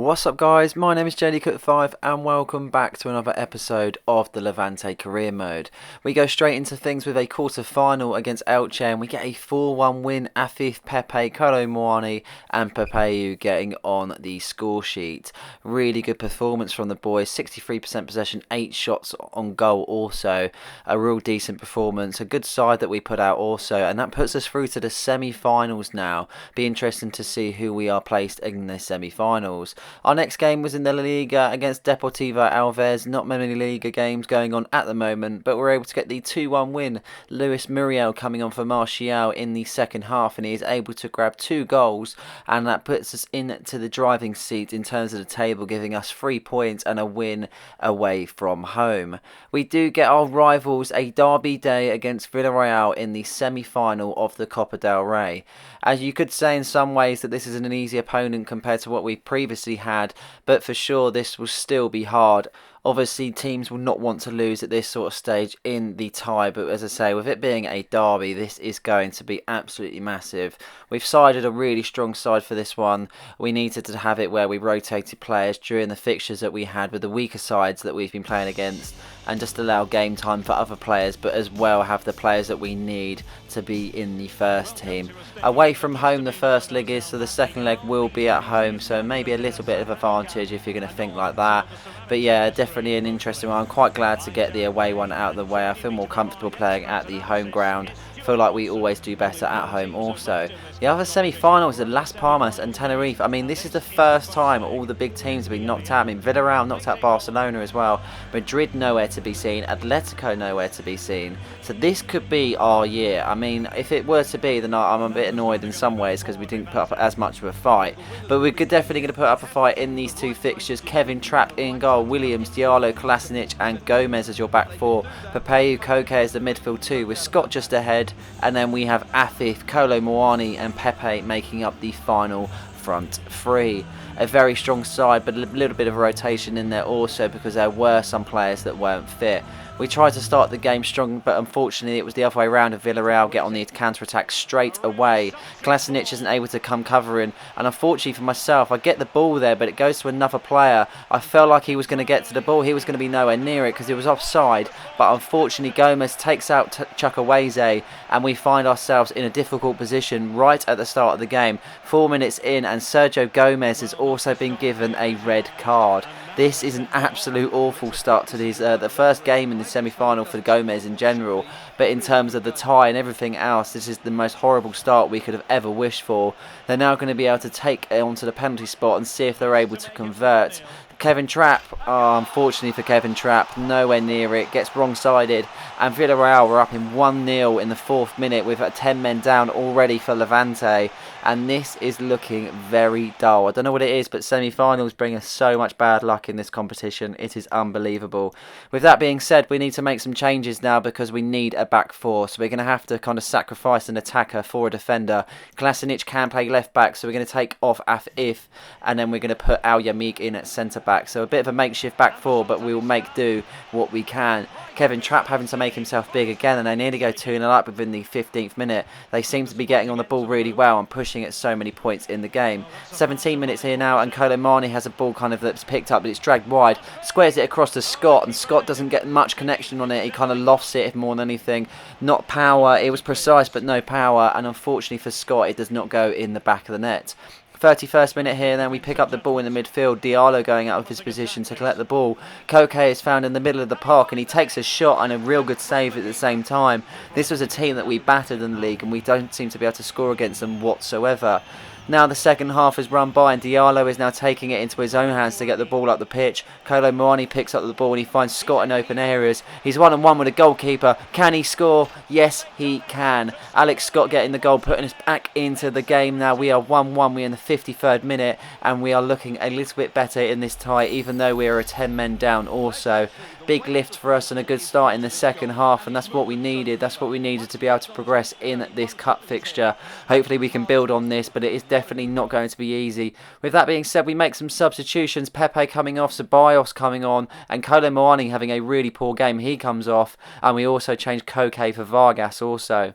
What's up guys, my name is JDCook5 and welcome back to another episode of the Levante Career Mode. We go straight into things with a quarter final against Elche and we get a 4-1 win. Afif, Pepe, Kolo Muani and Pepeyu getting on the score sheet. Really good performance from the boys, 63% possession, 8 shots on goal also. A real decent performance, a good side that we put out also, and that puts us through to the semi-finals now. Be interesting to see who we are placed in the semi-finals. Our next game was in the La Liga against Deportivo Alaves. Not many Liga games going on at the moment, but we're able to get the 2-1 win. Luis Muriel coming on for Martial in the second half, and he is able to grab 2 goals, and that puts us into the driving seat in terms of the table, giving us 3 points and a win away from home. We do get our rivals a derby day against Villarreal in the semi-final of the Copa del Rey. As you could say in some ways that this is an easy opponent compared to what we previously had, but for sure this will still be hard. Obviously teams will not want to lose at this sort of stage in the tie, but as I say, with it being a derby, this is going to be absolutely massive. We've sided a really strong side for this one. We needed to have it where we rotated players during the fixtures that we had with the weaker sides that we've been playing against, and just allow game time for other players, but as well have the players that we need to be in the first team. Away from home the first leg is, so the second leg will be at home, so maybe a little bit of advantage if you're going to think like that. But yeah, definitely an interesting one. I'm quite glad to get the away one out of the way. I feel more comfortable playing at the home ground. Feel like we always do better at home also. The other semi-finals are Las Palmas and Tenerife. I mean, this is the first time all the big teams have been knocked out. I mean, Villarreal knocked out Barcelona as well. Madrid nowhere to be seen. Atletico nowhere to be seen. So this could be our year. I mean, if it were to be, then I'm a bit annoyed in some ways because we didn't put up as much of a fight. But we're definitely going to put up a fight in these two fixtures. Kevin Trapp in goal, Williams, Diallo, Kolasinac and Gomez as your back four. Pepeyu, Koke as the midfield two, with Scott just ahead. And then we have Afif, Kolo Muani and Pepe making up the final front three. A very strong side, but a little bit of a rotation in there also because there were some players that weren't fit. We tried to start the game strong, but unfortunately it was the other way around. Villarreal get on the counter-attack straight away. Kolasinac isn't able to come covering, and unfortunately for myself, I get the ball there, but it goes to another player. I felt like he was going to get to the ball. He was going to be nowhere near it because he was offside, but unfortunately Gomez takes out Chukwueze, and we find ourselves in a difficult position right at the start of the game. 4 minutes in, and Sergio Gomez has also been given a red card. This is an absolute awful start to the first game in the semi-final for Gomez in general, but in terms of the tie and everything else, this is the most horrible start we could have ever wished for. They're now going to be able to take it onto the penalty spot and see if they're able to convert. Kevin Trapp, unfortunately for Kevin Trapp, nowhere near it, gets wrong-sided, and Villarreal were up in 1-0 in the 4th minute with 10 men down already for Levante, and this is looking very dull. I don't know what it is, but semi-finals bring us so much bad luck in this competition. It is unbelievable. With that being said, we need to make some changes now because we need a back four, so we're going to have to kind of sacrifice an attacker for a defender. Kolasinac can play left back, so we're going to take off Afif, and then we're going to put Al Yamik in at centre back. So a bit of a makeshift back four, but we will make do what we can. Kevin Trapp having to make himself big again, and they nearly go 2-0 up within the 15th minute. They seem to be getting on the ball really well and pushing at so many points in the game. 17 minutes here now, and Kolo Muani has a ball kind of that's picked up, but it's dragged wide. Squares it across to Scott, and Scott doesn't get much connection on it. He kind of lofts it more than anything. Not power. It was precise, but no power. And unfortunately for Scott, it does not go in the back of the net. 31st minute here, then we pick up the ball in the midfield. Diallo going out of his position to collect the ball. Koke is found in the middle of the park, and he takes a shot and a real good save at the same time. This was a team that we battered in the league, and we don't seem to be able to score against them whatsoever. Now the second half is run by, and Diallo is now taking it into his own hands to get the ball up the pitch. Kolo Muani picks up the ball and he finds Scott in open areas. He's 1-on-1 with a goalkeeper. Can he score? Yes, he can. Alex Scott getting the goal, putting us back into the game now. We are 1-1. We're in the 53rd minute, and we are looking a little bit better in this tie, even though we are 10 men down also. Big lift for us and a good start in the second half, and that's what we needed. That's what we needed to be able to progress in this cup fixture. Hopefully we can build on this, but it is definitely not going to be easy. With that being said, we make some substitutions. Pepe coming off, Ceballos coming on, and Kolo Muani having a really poor game. He comes off, and we also change Koke for Vargas also.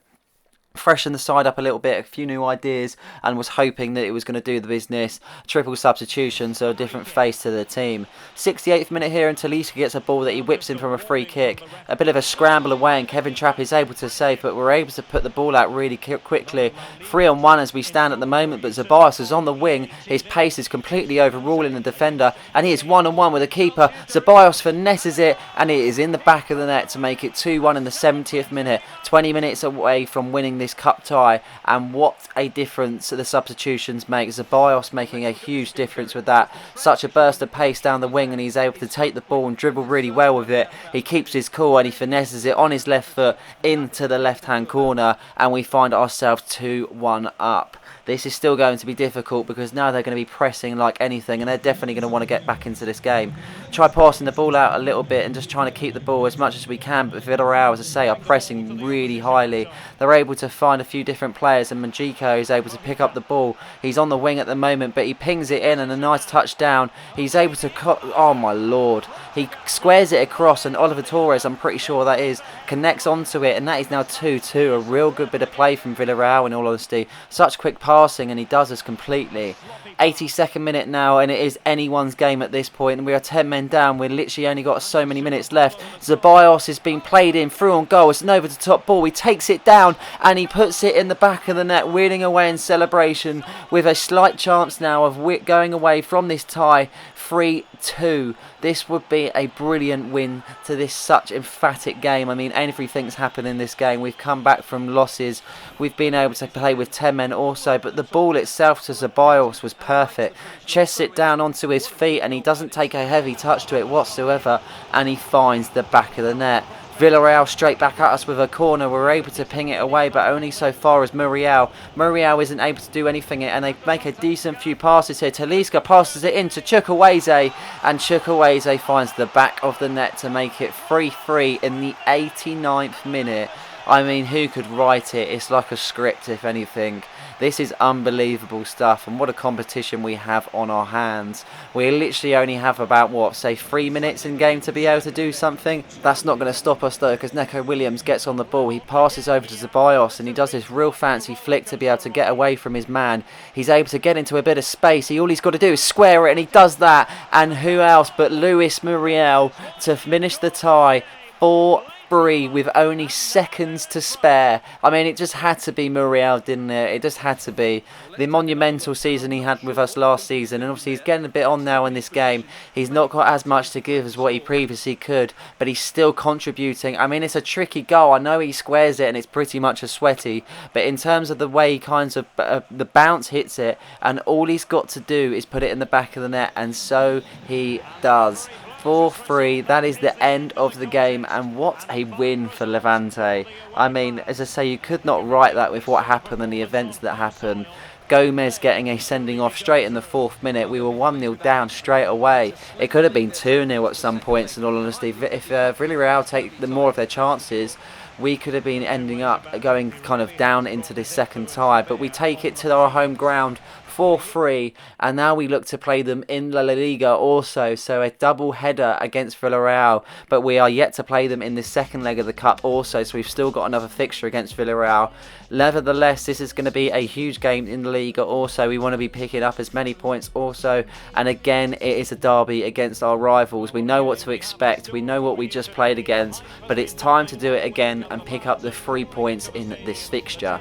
freshened the side up a little bit, a few new ideas, and was hoping that it was going to do the business. Triple substitution, so a different face to the team. 68th minute here, and Talisca gets a ball that he whips in from a free kick. A bit of a scramble away, and Kevin Trapp is able to save, but we're able to put the ball out really quickly. 3-on-1 as we stand at the moment, but Zeballos is on the wing. His pace is completely overruling the defender, and he is 1-on-1 with the keeper. Zeballos finesses it, and it is in the back of the net to make it 2-1 in the 70th minute. 20 minutes away from winning this cup tie, and what a difference the substitutions make. Zeballos making a huge difference with that. Such a burst of pace down the wing, and he's able to take the ball and dribble really well with it. He keeps his cool and he finesses it on his left foot into the left hand corner, and we find ourselves 2-1 up. This is still going to be difficult because now they're going to be pressing like anything, and they're definitely going to want to get back into this game. Try passing the ball out a little bit and just trying to keep the ball as much as we can, but Villarreal, as I say, are pressing really highly. They're able to find a few different players, and Manjico is able to pick up the ball. He's on the wing at the moment, but he pings it in, and a nice touchdown. He's able to oh my lord, he squares it across, and Oliver Torres, I'm pretty sure that is, connects onto it, and that is now 2-2. A real good bit of play from Villarreal, in all honesty. Such quick passing, and he does us completely. 82nd minute now, and it is anyone's game at this point, and we are 10 men down. We've literally only got so many minutes left. Zeballos is being played in, through on goal. It's an over the top ball. He takes it down and he puts it in the back of the net, wheeling away in celebration, with a slight chance now of going away from this tie. 3-2. This would be a brilliant win to this such emphatic game. I mean, everything's happened in this game. We've come back from losses. We've been able to play with 10 men also, but the ball itself to Zeballos was perfect. Chests it down onto his feet, and he doesn't take a heavy touch to it whatsoever, and he finds the back of the net. Villarreal straight back at us with a corner. We're able to ping it away, but only so far as Muriel. Muriel isn't able to do anything, and they make a decent few passes here. Talisca passes it in to Chukwueze, and Chukwueze finds the back of the net to make it 3-3 in the 89th minute. I mean, who could write it? It's like a script, if anything. This is unbelievable stuff, and what a competition we have on our hands. We literally only have about, what, say 3 minutes in game to be able to do something. That's not going to stop us though, because Neco Williams gets on the ball. He passes over to Zeballos, and he does this real fancy flick to be able to get away from his man. He's able to get into a bit of space. All he's got to do is square it, and he does that. And who else but Luis Muriel to finish the tie. 4-3 with only seconds to spare. I mean, it just had to be Muriel, didn't it? It just had to be. The monumental season he had with us last season, and obviously he's getting a bit on now in this game. He's not got as much to give as what he previously could, but he's still contributing. I mean, it's a tricky goal. I know he squares it and it's pretty much a sweaty, but in terms of the way he kinds of the bounce hits it, and all he's got to do is put it in the back of the net, and so he does. 4-3, that is the end of the game, and what a win for Levante. I mean, as I say, you could not write that with what happened and the events that happened. Gomez getting a sending off straight in the 4th minute. We were 1-0 down straight away. It could have been 2-0 at some points, in all honesty. If Villarreal take more of their chances, we could have been ending up going kind of down into this second tie, but we take it to our home ground, 4-3, and now we look to play them in La Liga also, so a double header against Villarreal, but we are yet to play them in the second leg of the cup also, so we've still got another fixture against Villarreal. Nevertheless, this is going to be a huge game in the Liga also. We want to be picking up as many points also, and again, it is a derby against our rivals. We know what to expect, we know what we just played against, but it's time to do it again and pick up the 3 points in this fixture.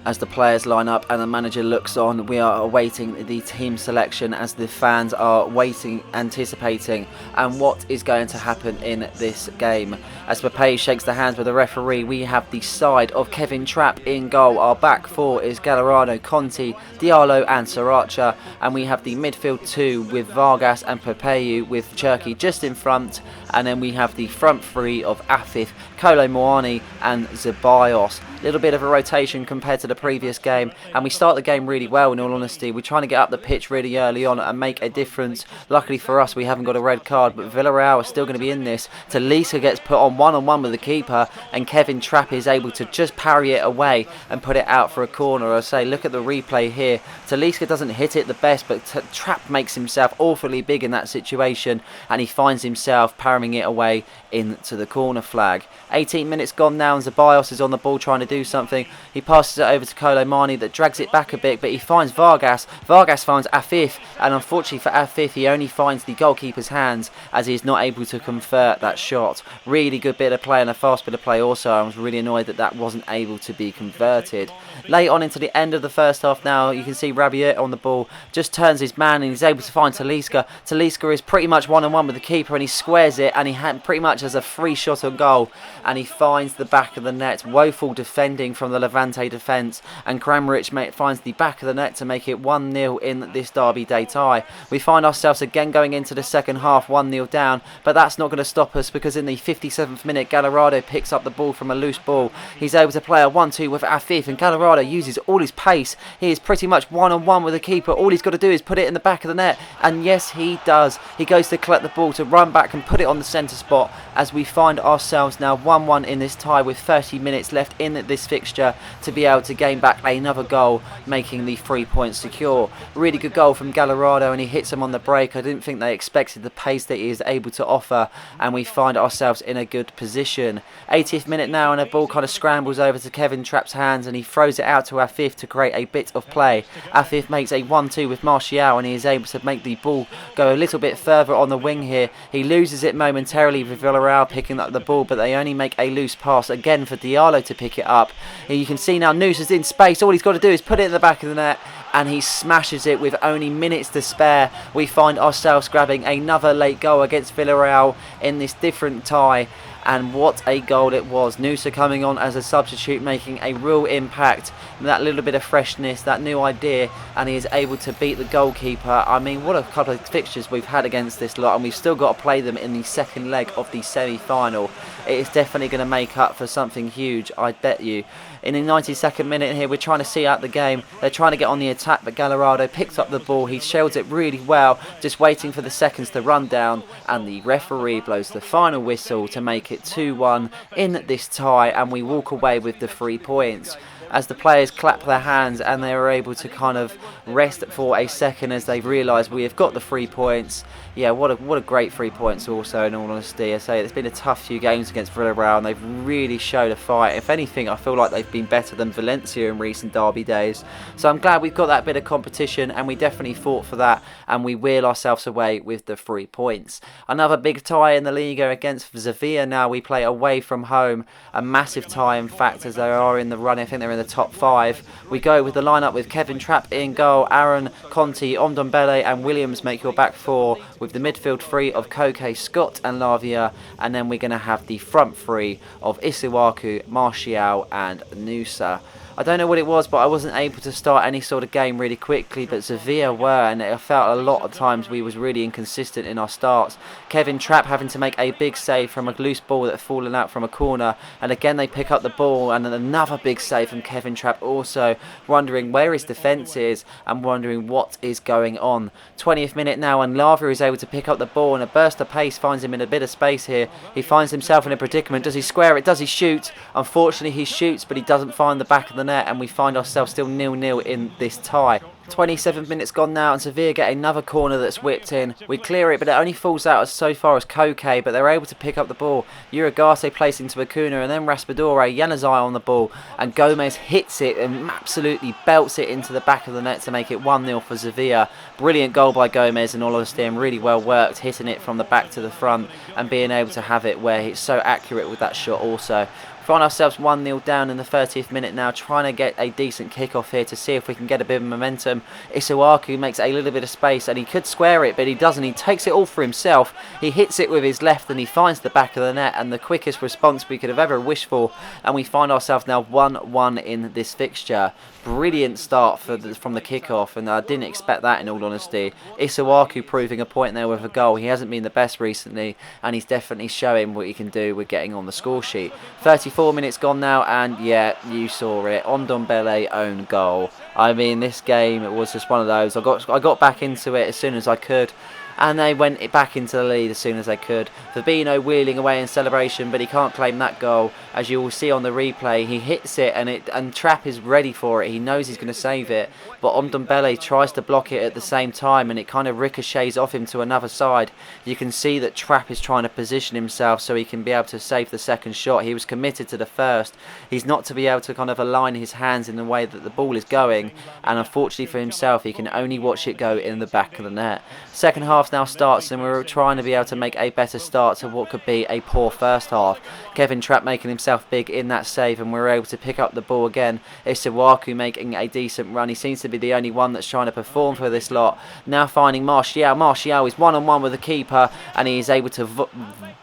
As the players line up and the manager looks on, we are awaiting the team selection as the fans are waiting, anticipating, and what is going to happen in this game. As Pepe shakes the hands with the referee, we have the side of Kevin Trapp in goal. Our back four is Gallardo, Conti, Diallo and Sriracha, and we have the midfield two with Vargas and Pepe, with Cherki just in front, and then we have the front three of Afif, Kolo Moani and Zeballos. Little bit of a rotation compared to the the previous game, and we start the game really well, in all honesty. We're trying to get up the pitch really early on and make a difference. Luckily for us, we haven't got a red card, but Villarreal are still going to be in this. Talisca gets put on one-on-one with the keeper, and Kevin Trapp is able to just parry it away and put it out for a corner. I say, look at the replay here. Talisca doesn't hit it the best, but Trapp makes himself awfully big in that situation, and he finds himself parrying it away into the corner flag. 18 minutes gone now, and Zeballos is on the ball trying to do something. He passes it over to Colomani, that drags it back a bit, but he finds Vargas. Vargas finds Afif, and unfortunately for Afif, he only finds the goalkeeper's hands as he is not able to convert that shot. Really good bit of play and a fast bit of play also. I was really annoyed that that wasn't able to be converted. Late on into the end of the first half now, you can see Rabiot on the ball, just turns his man and he's able to find Talisca. Talisca is pretty much one-on-one with the keeper, and he squares it, and he pretty much has a free shot on goal, and he finds the back of the net. Woeful defending from the Levante defence, and Kramaric finds the back of the net to make it 1-0 in this Derby Day tie. We find ourselves again going into the second half 1-0 down, but that's not going to stop us, because in the 57th minute Gallardo picks up the ball from a loose ball. He's able to play a 1-2 with Afif, and Gallardo uses all his pace. He is pretty much one-on-one with the keeper. All he's got to do is put it in the back of the net, and yes, he does. He goes to collect the ball to run back and put it on the centre spot, as we find ourselves now 1-1 in this tie with 30 minutes left in this fixture to be able to gain back another goal, making the 3 points secure. Really good goal from Gallardo, and he hits him on the break. I didn't think they expected the pace that he is able to offer, and we find ourselves in a good position. 80th minute now, and a ball kind of scrambles over to Kevin Trapp's hands, and he throws it out to Afif to create a bit of play. Afif makes a 1-2 with Martial, and he is able to make the ball go a little bit further on the wing here. He loses it momentarily with Villarreal picking up the ball, but they only make a loose pass again for Diallo to pick it up. And you can see now Noose is in space. All he's got to do is put it in the back of the net, and he smashes it with only minutes to spare. We find ourselves grabbing another late goal against Villarreal in this different tie. And what a goal it was. Noosa coming on as a substitute, making a real impact. That little bit of freshness, that new idea, and he is able to beat the goalkeeper. I mean, what a couple of fixtures we've had against this lot, and we've still got to play them in the second leg of the semi-final. It is definitely going to make up for something huge, I bet you. In the 92nd minute here, we're trying to see out the game. They're trying to get on the attack, but Gallardo picks up the ball. He shields it really well, just waiting for the seconds to run down, and the referee blows the final whistle to make it 2-1 in this tie, and we walk away with the 3 points. As the players clap their hands, and they are able to kind of rest for a second as they realise we have got the 3 points. Yeah, what a great 3 points also, in all honesty. I say it's been a tough few games against Villarreal, and they've really showed a fight. If anything, I feel like they've been better than Valencia in recent derby days. So I'm glad we've got that bit of competition, and we definitely fought for that, and we wheel ourselves away with the 3 points. Another big tie in the Liga against Sevilla now. We play away from home. A massive tie, in fact, as they are in the run. I think they're in the top 5. We go with the lineup with Kevin Trapp in goal, Aaron, Conti, Omdombele and Williams make your back 4, with the midfield 3 of Koke, Scott and Lavia, and then we're going to have the front 3 of Isuaku, Martial and Noosa. I don't know what it was, but I wasn't able to start any sort of game really quickly, but Sevilla were, and it felt a lot of times we was really inconsistent in our starts. Kevin Trapp having to make a big save from a loose ball that had fallen out from a corner, and again they pick up the ball, and then another big save from Kevin Trapp also, wondering where his defence is and wondering what is going on. 20th minute now, and Lavia is able to pick up the ball, and a burst of pace finds him in a bit of space here. He finds himself in a predicament. Does he square it? Does he shoot? Unfortunately he shoots, but he doesn't find the back of the net, and we find ourselves still 0-0 in this tie. 27 minutes gone now, and Sevilla get another corner that's whipped in. We clear it, but it only falls out so far as Koke, but they're able to pick up the ball. Uragase placing to Acuna, and then Raspadore, Yanazai on the ball, and Gomez hits it and absolutely belts it into the back of the net to make it 1-0 for Sevilla. Brilliant goal by Gomez, and all honesty, and really well worked, hitting it from the back to the front and being able to have it where he's so accurate with that shot also. Find ourselves 1-0 down in the 30th minute now, trying to get a decent kick-off here to see if we can get a bit of momentum. Isuaku makes a little bit of space, and he could square it, but he doesn't. He takes it all for himself. He hits it with his left, and he finds the back of the net, and the quickest response we could have ever wished for. And we find ourselves now 1-1 in this fixture. Brilliant start from the kick-off, and I didn't expect that, in all honesty. Isuaku proving a point there with a goal. He hasn't been the best recently, and he's definitely showing what he can do with getting on the score sheet. 34th 24 minutes gone now, and yeah, you saw it. Ndombele own goal. I mean, this game, it was just one of those. I got back into it as soon as I could, and they went back into the lead as soon as they could. Fabinho wheeling away in celebration, but he can't claim that goal. As you will see on the replay, he hits it, and Trapp is ready for it. He knows he's going to save it, but Ndombele tries to block it at the same time, and it kind of ricochets off him to another side. You can see that Trapp is trying to position himself so he can be able to save the second shot. He was committed to the first. He's not to be able to kind of align his hands in the way that the ball is going, and unfortunately for himself, he can only watch it go in the back of the net. Second half now starts, and we're trying to be able to make a better start to what could be a poor first half. Kevin Trapp making himself big in that save, and we're able to pick up the ball again. Isiwaku making a decent run. He seems to be the only one that's trying to perform for this lot. Now finding Martial. Martial is one-on-one with the keeper, and he is able to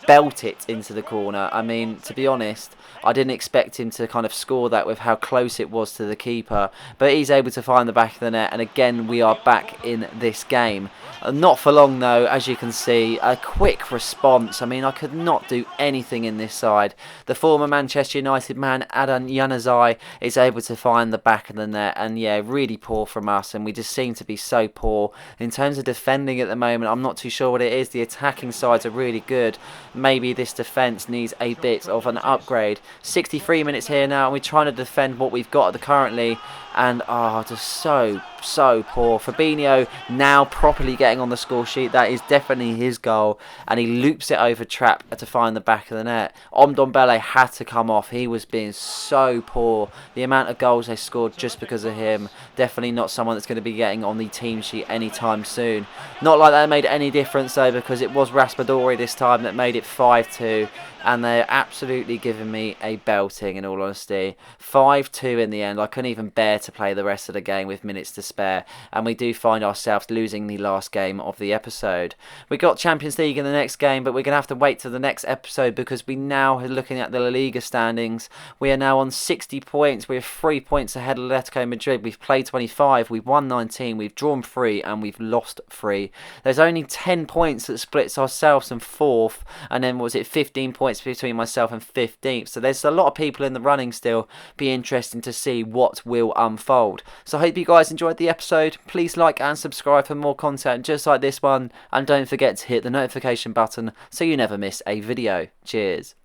belt it into the corner. I mean, to be honest, I didn't expect him to kind of score that with how close it was to the keeper, but he's able to find the back of the net, and again we are back in this game. Not for long though, as you can see. A quick response. I mean, I could not do anything in this side. The former Manchester United man, Adnan Januzaj, is able to find the back of the net, and yeah, really poor from us, and we just seem to be so poor. In terms of defending at the moment, I'm not too sure what it is. The attacking sides are really good. Maybe this defence needs a bit of an upgrade. 63 minutes here now, and we're trying to defend what we've got currently, and just so poor. Fabinho now properly getting on the score sheet. That is definitely his goal, and he loops it over Trapp to find the back of the net. Ndombele had to come off. He was being so poor. The amount of goals they scored just because of him, definitely not someone that's going to be getting on the team sheet anytime soon. Not like that made any difference though, because it was Raspadori this time that made it 5-2, and they're absolutely giving me a belting, in all honesty. 5-2 in the end. I couldn't even bear to play the rest of the game with minutes to spare, and we do find ourselves losing the last game of the episode. We got Champions League in the next game, but we're going to have to wait till the next episode, because we now are looking at the La Liga standings. We are now on 60 points. We're 3 points ahead of Atletico Madrid. We've played 25, we've won 19, we've drawn 3, and we've lost 3. There's only 10 points that splits ourselves and 4th, and then was it 15 points between myself and 15th. So there's a lot of people in the running still. Be interesting to see what will unfold. So I hope you guys enjoyed the episode. Please like and subscribe for more content just like this one, and don't forget to hit the notification button so you never miss a video. Cheers.